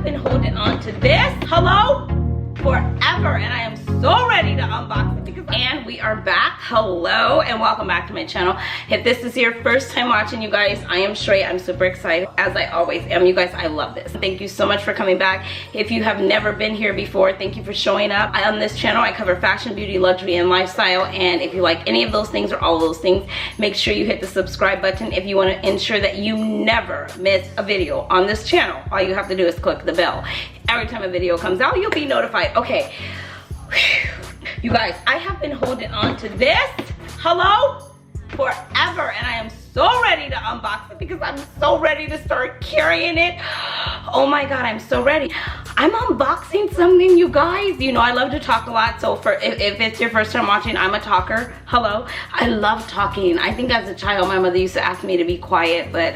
been holding on to this, hello, forever, and I am so ready to unbox it and we are back. Hello and welcome back to my channel. If this is your first time watching, you guys, I am Shrey. I'm super excited, as I always am. You guys, I love this. Thank you so much for coming back. If you have never been here before, thank you for showing up. On this channel, I cover fashion, beauty, luxury, and lifestyle, and if you like any of those things or all of those things, make sure you hit the subscribe button if you want to ensure that you never miss a video on this channel. All you have to do is click the bell. Every time a video comes out, you'll be notified. Okay. You guys, I have been holding on to this, hello, forever, and I am so ready to unbox it because I'm so ready to start carrying it. Oh my God, I'm so ready. I'm unboxing something, you guys. You know, I love to talk a lot, so if it's your first time watching, I'm a talker. Hello. I love talking. I think as a child, my mother used to ask me to be quiet, but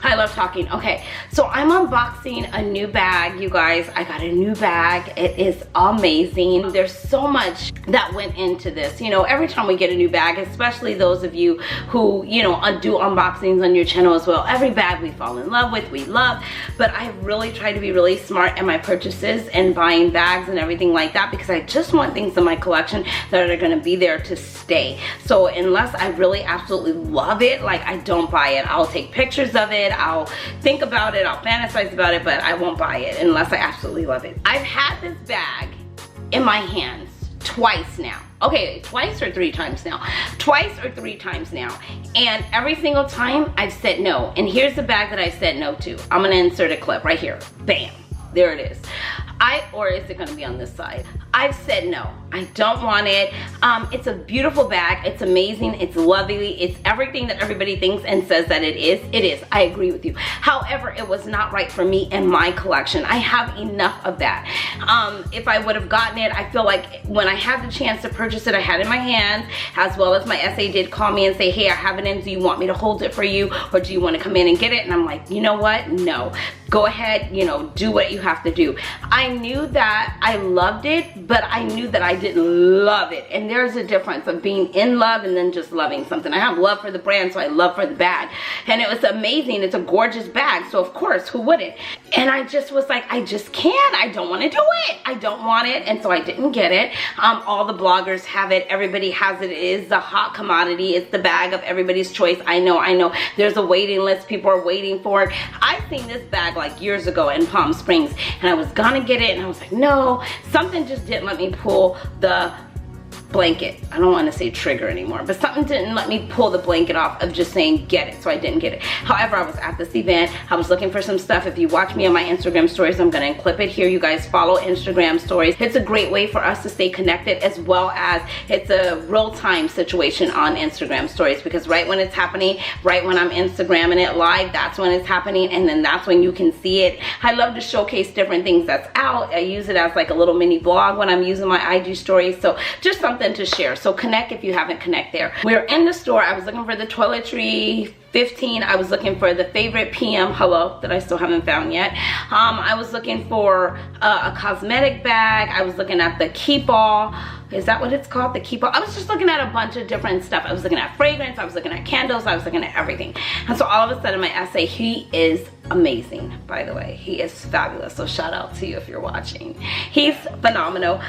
I love talking. Okay, so I'm unboxing a new bag, you guys. I got a new bag. It is amazing. There's so much that went into this. You know, every time we get a new bag, especially those of you who, you know, do unboxings on your channel as well, every bag we fall in love with, we love, but I really try to be really smart in my purchases and buying bags and everything like that because I just want things in my collection that are gonna be there to stay. So unless I really absolutely love it, like, I don't buy it. I'll take pictures of it, I'll think about it, I'll fantasize about it, but I won't buy it unless I absolutely love it. I've had this bag in my hands twice now. Okay, twice or three times now. Twice or three times now. And every single time I've said no. And here's the bag that I said no to. I'm gonna insert a clip right here. Bam, there it is. Or is it gonna be on this side? I've said no, I don't want it. It's a beautiful bag, it's amazing, it's lovely, it's everything that everybody thinks and says that it is. It is, I agree with you. However, it was not right for me and my collection. I have enough of that. If I would have gotten it, I feel like when I had the chance to purchase it, I had it in my hands, as well as my SA did call me and say, hey, I have it in, do you want me to hold it for you, or do you want to come in and get it? And I'm like, you know what, no. Go ahead, you know, do what you have to do. I knew that I loved it, but I knew that I didn't love it. And there's a difference of being in love and then just loving something. I have love for the brand, so I love for the bag. And it was amazing. It's a gorgeous bag, so of course, who wouldn't? And I just was like, I just can't. I don't want to do it. I don't want it, and so I didn't get it. All the bloggers have it. Everybody has it. It is the hot commodity. It's the bag of everybody's choice. I know. There's a waiting list. People are waiting for it. I've seen this bag like years ago in Palm Springs, and I was gonna get it, and I was like, no, something just didn't let me pull the blanket. I don't want to say trigger anymore, but something didn't let me pull the blanket off of just saying get it, so I didn't get it. However, I was at this event, I was looking for some stuff. If you watch me on my Instagram stories, I'm gonna clip it here. You guys follow Instagram stories. It's a great way for us to stay connected, as well as it's a real-time situation on Instagram stories, because right when it's happening, right when I'm Instagramming it live, that's when it's happening, and then that's when you can see it. I love to showcase different things that's out. I use it as like a little mini vlog when I'm using my IG stories, so just something to share. So connect if you haven't connect there. We're in the store. I was looking for the toiletry 15. I was looking for the favorite PM hello that I still haven't found yet. I was looking for a cosmetic bag. I was looking at the keep all. Is that what it's called? The keep all. I was just looking at a bunch of different stuff. I was looking at fragrance. I was looking at candles. I was looking at everything. And so all of a sudden my essay, he is amazing, by the way. He is fabulous. So shout out to you if you're watching. He's phenomenal.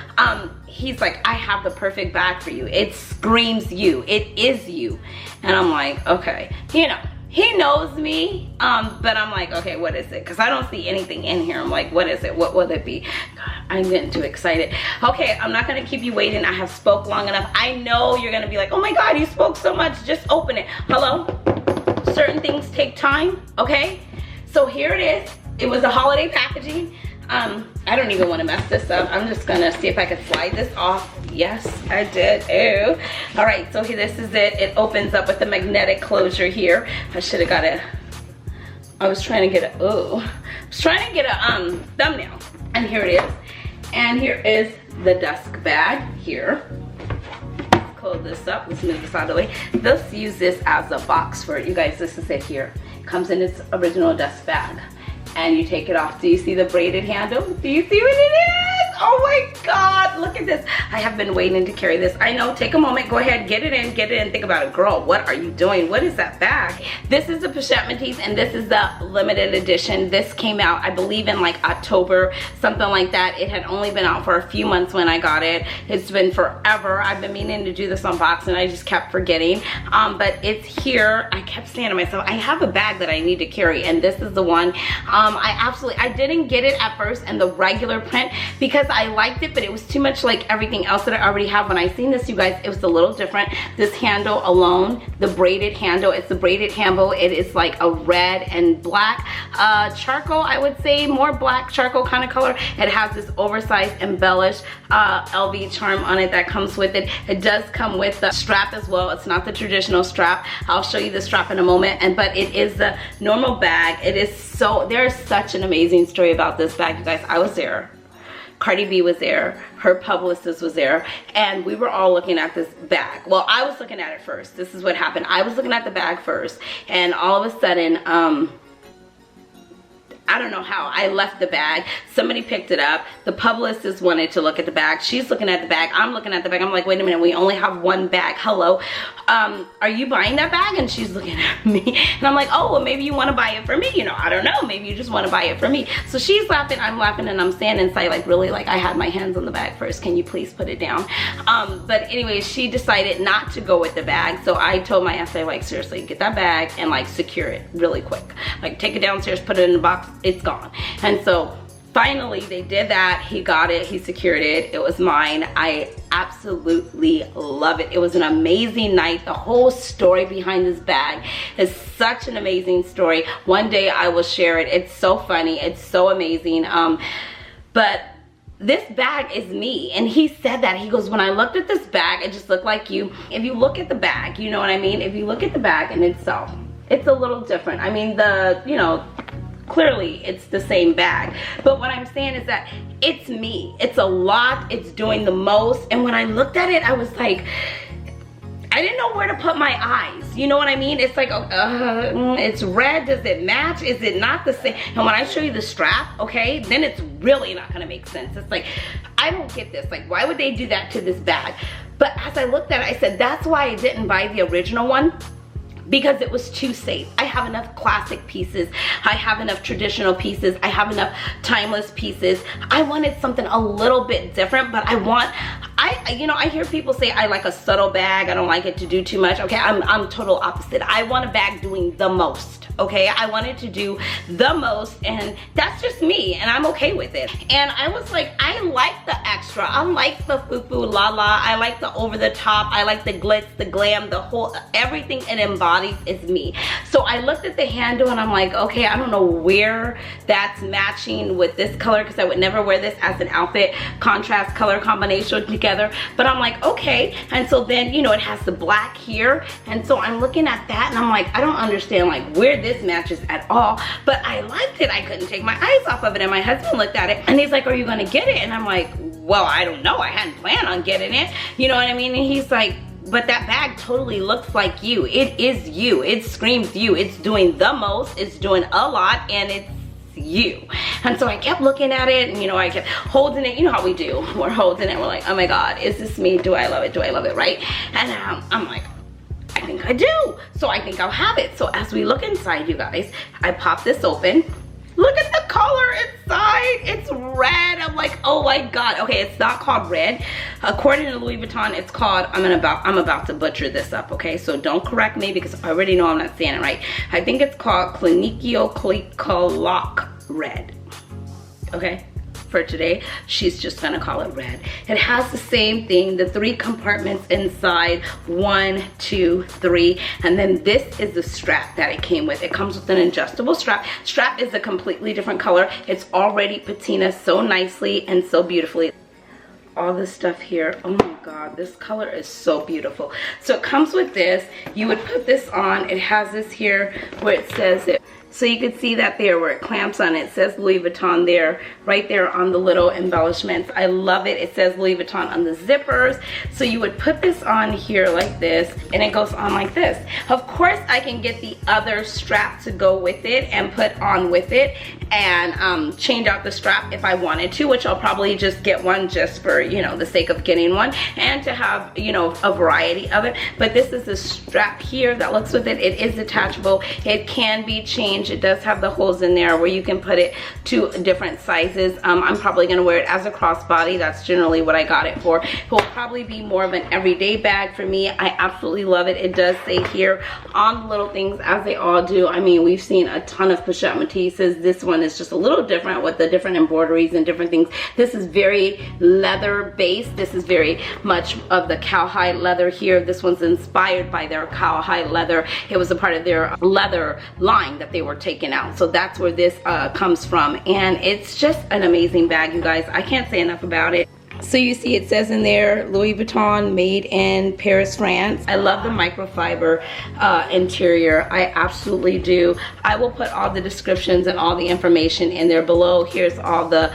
He's like, I have the perfect bag for you. It screams you. It is you. And I'm like, okay, you know, he knows me, but I'm like, okay, what is it? Because I don't see anything in here. I'm like, what is it? What will it be? God, I'm getting too excited. Okay, I'm not gonna keep you waiting. I have spoke long enough. I know you're gonna be like, oh my God, you spoke so much. Just open it. Hello? Certain things take time, okay? So here it is. It was a holiday packaging. I don't even want to mess this up. I'm just gonna see if I can slide this off. Yes, I did. Ew. All right, so here, this is it. It opens up with a magnetic closure here. I should have got I was trying to get a thumbnail. And here it is. And here is the desk bag here. Let's close this up. Let's move this out of the way. Let's use this as a box for it. You guys, this is it here. It comes in its original desk bag. And you take it off. Do you see the braided handle? Do you see what it is? Oh my God, look at this. I have been waiting to carry this. I know, take a moment, go ahead, get it in, think about it. Girl, what are you doing? What is that bag? This is the Pochette Metis, and this is the limited edition. This came out, I believe, in like October, something like that. It had only been out for a few months when I got it. It's been forever. I've been meaning to do this unboxing. I just kept forgetting. But it's here. I kept saying to myself, I have a bag that I need to carry, and this is the one. I didn't get it at first in the regular print because I liked it, but it was too much like everything else that I already have. When I seen this, you guys, it was a little different. This handle alone, the braided handle, it's the braided handle. It is like a red and black charcoal, I would say, more black charcoal kind of color. It has this oversized embellished LV charm on it that comes with it. It does come with the strap as well. It's not the traditional strap. I'll show you the strap in a moment, but it is the normal bag. It is so, there's such an amazing story about this bag, you guys. I was there. Cardi B was there, her publicist was there, and we were all looking at this bag. Well, I was looking at it first. This is what happened. I was looking at the bag first, and all of a sudden, I don't know how, I left the bag. Somebody picked it up. The publicist wanted to look at the bag. She's looking at the bag. I'm looking at the bag. I'm like, wait a minute, we only have one bag. Hello. Are you buying that bag? And she's looking at me. And I'm like, oh, well, maybe you want to buy it for me. You know, I don't know. Maybe you just want to buy it for me. So she's laughing, I'm laughing, and I'm standing inside like, really, like I had my hands on the bag first. Can you please put it down? But anyway, she decided not to go with the bag. So I told my essay, like, seriously, get that bag and like secure it really quick. Like take it downstairs, put it in the box, it's gone. And so finally they did that. He got it, he secured it, it was mine. I absolutely love it. It was an amazing night. The whole story behind this bag is such an amazing story. One day I will share it. It's so funny, it's so amazing. But this bag is me. And he said that, he goes, when I looked at this bag, it just looked like you. If you look at the bag, you know what I mean? If you look at the bag in itself, it's a little different. I mean, you know, clearly it's the same bag, but what I'm saying is that it's me. It's a lot, it's doing the most. And when I looked at it, I was like, I didn't know where to put my eyes. You know what I mean? It's like, it's red, does it match? Is it not the same? And when I show you the strap, okay, then it's really not gonna make sense. It's like, I don't get this. Like, why would they do that to this bag? But as I looked at it, I said, that's why I didn't buy the original one, because it was too safe. I have enough classic pieces. I have enough traditional pieces. I have enough timeless pieces. I wanted something a little bit different, but you know, I hear people say I like a subtle bag. I don't like it to do too much. Okay, I'm total opposite. I want a bag doing the most. Okay, I wanted to do the most, and that's just me, and I'm okay with it. And I was like, I like the extra. I like the foo-foo la-la. I like the over-the-top. I like the glitz, the glam, the whole, everything it embodies is me. So I looked at the handle, and I'm like, okay, I don't know where that's matching with this color, because I would never wear this as an outfit, contrast color combination together. But I'm like, okay. And so then, you know, it has the black here, and so I'm looking at that, and I'm like, I don't understand like where this matches at all, but I liked it. I couldn't take my eyes off of it. And my husband looked at it and he's like, are you gonna get it? And I'm like, well, I don't know. I hadn't planned on getting it. You know what I mean? And he's like, but that bag totally looks like you. It is you. It screams you. It's doing the most. It's doing a lot, and it's you. And so I kept looking at it, and you know, I kept holding it. You know how we do. We're holding it. We're like, oh my God, is this me? Do I love it? Do I love it? Right? And I'm like, I think I do. So I think I'll have it. So as we look inside, you guys, I pop this open. Look at the color inside. It's red. I'm like, oh my God. Okay, it's not called red. According to Louis Vuitton, it's called, I'm about to butcher this up, okay? So don't correct me because I already know I'm not saying it right. I think it's called Clinicio Coloc Red, okay? For today, she's just gonna call it red. It has the same thing, the 3 compartments inside, 1, 2, 3, and then this is the strap that it came with. It comes with an adjustable strap. Strap is a completely different color. It's already patina so nicely and so beautifully. All this stuff here, oh my God, this color is so beautiful. So it comes with this. You would put this on. It has this here where it says So you can see that there where it clamps on. It says Louis Vuitton there, right there on the little embellishments. I love it. It says Louis Vuitton on the zippers. So you would put this on here like this, and it goes on like this. Of course, I can get the other strap to go with it and put on with it, and change out the strap if I wanted to, which I'll probably just get one just for, you know, the sake of getting one, and to have, you know, a variety of it. But this is the strap here that looks with it. It is detachable. It can be changed. It does have the holes in there where you can put it to different sizes. I'm probably going to wear it as a crossbody. That's generally what I got it for. It will probably be more of an everyday bag for me. I absolutely love it. It does say here on the little things, as they all do. I mean, we've seen a ton of Pochette Metises. This one is just a little different with the different embroideries and different things. This is very leather based. This is very much of the cowhide leather here. This one's inspired by their cowhide leather. It was a part of their leather line that they were taking out. So that's where this comes from. And it's just an amazing bag, you guys. I can't say enough about it. So you see it says in there, Louis Vuitton, made in Paris, France. I love the microfiber interior. I absolutely do. I will put all the descriptions and all the information in there below. Here's all the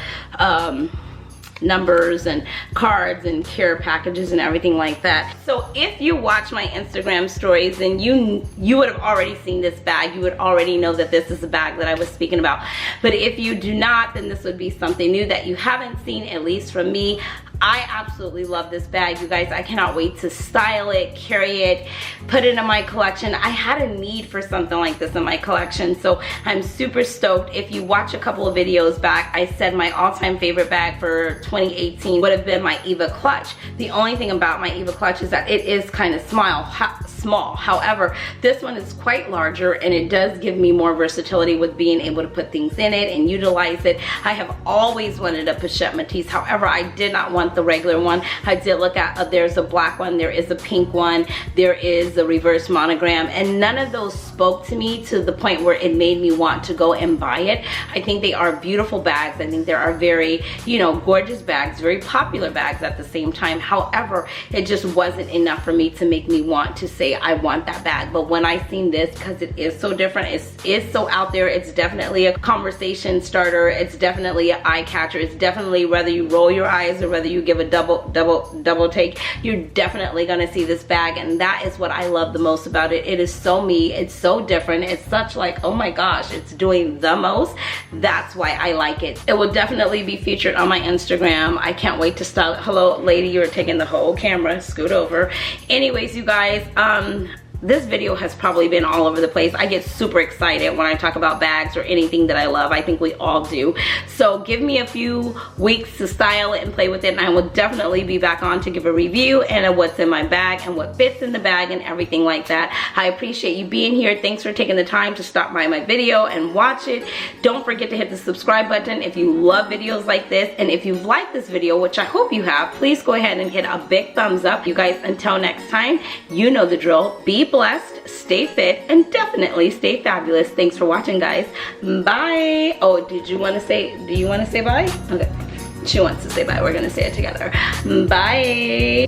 numbers and cards and care packages and everything like that. So if you watch my Instagram stories, then you would have already seen this bag. You would already know that this is the bag that I was speaking about. But if you do not, then this would be something new that you haven't seen, at least from me. I absolutely love this bag, you guys. I cannot wait to style it, carry it, put it in my collection. I had a need for something like this in my collection, so I'm super stoked. If you watch a couple of videos back, I said my all-time favorite bag for 2018 would have been my Eva clutch. The only thing about my Eva clutch is that it is kind of small. However, this one is quite larger, and it does give me more versatility with being able to put things in it and utilize it. I have always wanted a Pochette Metis. However, I did not want the regular one. I did look at, there's a black one, there is a pink one, there is a reverse monogram, and none of those spoke to me to the point where it made me want to go and buy it. I think they are beautiful bags. I think they are very, you know, gorgeous bags, very popular bags at the same time. However, it just wasn't enough for me to make me want to say I want that bag. But when I seen this, because it is so different, it is so out there, it's definitely a conversation starter, it's definitely an eye catcher, it's definitely, whether you roll your eyes or whether you give a double take, you're definitely gonna see this bag. And that is what I love the most about it. It is so me, it's so different, it's such like, oh my gosh, it's doing the most. That's why I like it. It will definitely be featured on my Instagram. I can't wait to style it. Hello lady, you're taking the whole camera, scoot over. Anyways, you guys, this video has probably been all over the place. I get super excited when I talk about bags or anything that I love. I think we all do. So give me a few weeks to style it and play with it, and I will definitely be back on to give a review and what's in my bag and what fits in the bag and everything like that. I appreciate you being here. Thanks for taking the time to stop by my video and watch it. Don't forget to hit the subscribe button if you love videos like this, and if you've liked this video, which I hope you have, please go ahead and hit a big thumbs up. You guys, until next time, you know the drill. Be blessed, stay fit, and definitely stay fabulous. Thanks for watching, guys. Bye. Oh, do you want to say bye? Okay, she wants to say bye. We're gonna say it together. Bye.